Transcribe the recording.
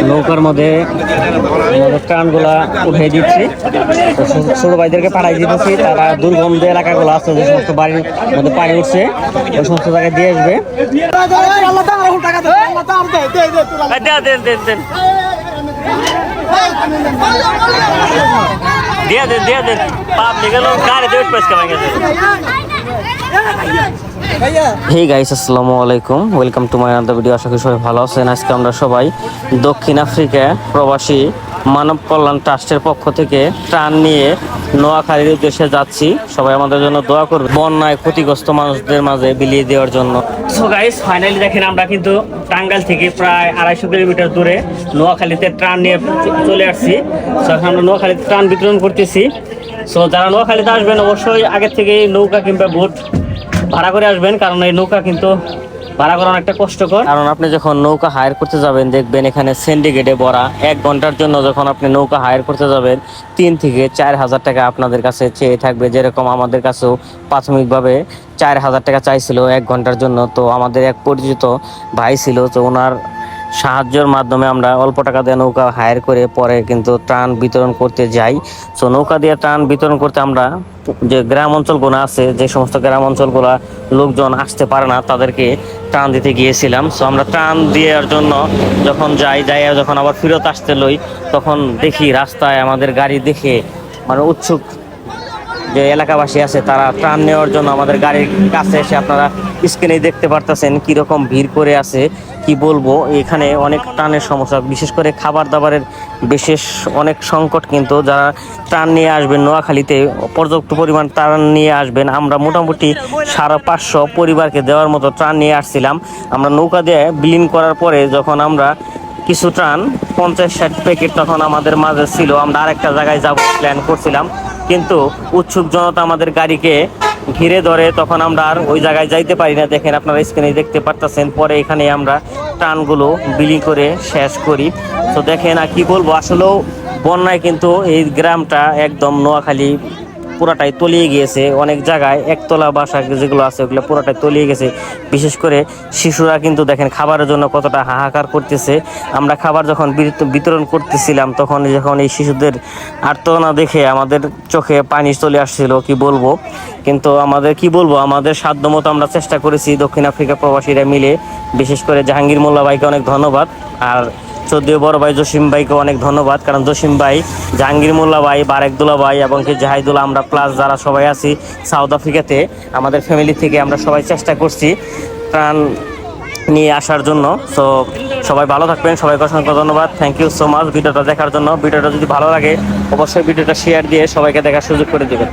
নৌকার মধ্যে ত্রাণগুলা উঠিয়ে দিচ্ছি, ছোট ভাইদেরকে পাঠাই দিতেছি। তারা দুর্গন্ধ এলাকাগুলো আছে, যে সমস্ত বাড়ির মধ্যে পানি উঠছে ওই সমস্ত জায়গায় দিয়ে আসবে। হে গাইস, আসসালামু আলাইকুম, welcome to my another video. আশা করি সবাই ভালো আছেন। আজকে আমরা সবাই দক্ষিণ আফ্রিকা প্রবাসী মানব কল্যাণ ট্রাস্টের পক্ষ থেকে ত্রাণ নিয়ে নোয়াখালীর উদ্দেশ্যে যাচ্ছি। সবাই আমাদের জন্য দোয়া করবে, বন্যায় ক্ষতিগ্রস্ত মানুষদের মাঝে বিলিয়ে দেওয়ার জন্য। সো গাইস, ফাইনালি দেখেন আমরা কিন্তু টাঙ্গাইল থেকে প্রায় 250 কিলোমিটার দূরে নোয়াখালীতে ত্রাণ নিয়ে চলে আসছি। সো এখন আমরা নোয়াখালীতে ত্রাণ বিতরণ করতেছি। সো যারা নোয়াখালীতে আসবেন অবশ্যই আগের থেকে নৌকা কিংবা বোট ভাড়া করে আসবেন, কারণ এই নৌকা কিন্তু ভাড়া করা অনেকটা কষ্টকর। কারণ আপনি যখন নৌকা হায়ার করতে যাবেন দেখবেন এখানে সিন্ডিকেটে ভরা। 1 ঘন্টার জন্য যখন আপনি নৌকা হায়ার করতে যাবেন 3 থেকে 4 হাজার টাকা আপনাদের কাছে চেয়ে থাকবে। যেরকম আমাদের কাছেও প্রাথমিকভাবে 4 হাজার টাকা চাইছিল 1 ঘন্টার জন্য। তো আমাদের এক পরিচিত ভাই ছিল, তো ওনার সাহায্যের মাধ্যমে আমরা অল্প টাকা দিয়ে নৌকা হায়ার করে পরে কিন্তু ত্রাণ বিতরণ করতে যাই। সো নৌকা দিয়ে ত্রাণ বিতরণ করতে আমরা যে গ্রাম অঞ্চলগুলো আছে, যে সমস্ত গ্রাম অঞ্চলগুলো লোকজন আসতে পারে না, তাদেরকে ত্রাণ দিতে গিয়েছিলাম। সো আমরা ত্রাণ দেওয়ার জন্য যখন যাই যখন আবার ফেরত আসতে লই, তখন দেখি রাস্তায় আমাদের গাড়ি দেখে মানে উৎসুক যে এলাকাবাসী আছে তারা ত্রাণ নেওয়ার জন্য আমাদের গাড়ির কাছে এসে, আপনারা স্ক্রিনে দেখতে পারতেছেন কিরকম ভিড় করে আছে। কি বলবো, এখানে অনেক ত্রাণের সমস্যা, বিশেষ করে খাবার দাবারের বিশেষ অনেক সংকট। কিন্তু যারা ত্রাণ নিয়ে আসবেন নোয়াখালীতে পর্যাপ্ত পরিমাণ ত্রাণ নিয়ে আসবেন। আমরা মোটামুটি 550 পরিবারকে দেওয়ার মতো ত্রাণ নিয়ে আসছিলাম। আমরা নৌকা দিয়ে বিলীন করার পরে যখন আমরা কিছু ত্রাণ 50-60 প্যাকেট তখন আমাদের মাঝে ছিল, আমরা আরেকটা জায়গায় যাব প্ল্যান করছিলাম, কিন্তু উৎসুক জনতা আমাদের গাড়িকে ঘিরে ধরে, তখন আমরা আর ওই জায়গায় যাইতে পারি না। দেখেন আপনারা স্ক্রিনে দেখতে পারতেছেন। পরে এখানে আমরা ত্রাণগুলো বিলি করে শেষ করি। তো দেখেন, আর কি বলবো, আসলেও বন্যায় কিন্তু এই গ্রামটা একদম নোয়াখালী পুরাটাই তলিয়ে গিয়েছে। অনেক জায়গায় একতলা বাসা যেগুলো আছে ওগুলো পুরাটাই তলিয়ে গেছে। বিশেষ করে শিশুরা কিন্তু দেখেন খাবারের জন্য কতটা হাহাকার করতেছে। আমরা খাবার যখন বিতরণ করতেছিলাম তখন যখন এই শিশুদের আর্তনা দেখে আমাদের চোখে পানি চলে আসছিল, কি বলবো। কিন্তু আমাদের সাধ্যমতো আমরা চেষ্টা করেছি, দক্ষিণ আফ্রিকা প্রবাসীরা মিলে। বিশেষ করে জাহাঙ্গীর মোল্লা ভাইকে অনেক ধন্যবাদ, আর চৌধুরী বড় ভাই জসিম ভাইকে অনেক ধন্যবাদ। কারণ জসিম ভাই, জাহাঙ্গীর মোল্লা ভাই, বারেকদুল্লা ভাই এবং কি জাহিদুল্লাহ, আমরা প্লাস যারা সবাই আছি সাউথ আফ্রিকাতে, আমাদের ফ্যামিলি থেকে আমরা সবাই চেষ্টা করছি ত্রাণ নিয়ে আসার জন্য। সো সবাই ভালো থাকবেন, সবাইকে অসংখ্য ধন্যবাদ। থ্যাংক ইউ সো মাচ ভিডিওটা দেখার জন্য। ভিডিওটা যদি ভালো লাগে অবশ্যই ভিডিওটা শেয়ার দিয়ে সবাইকে দেখার সুযোগ করে দেবেন।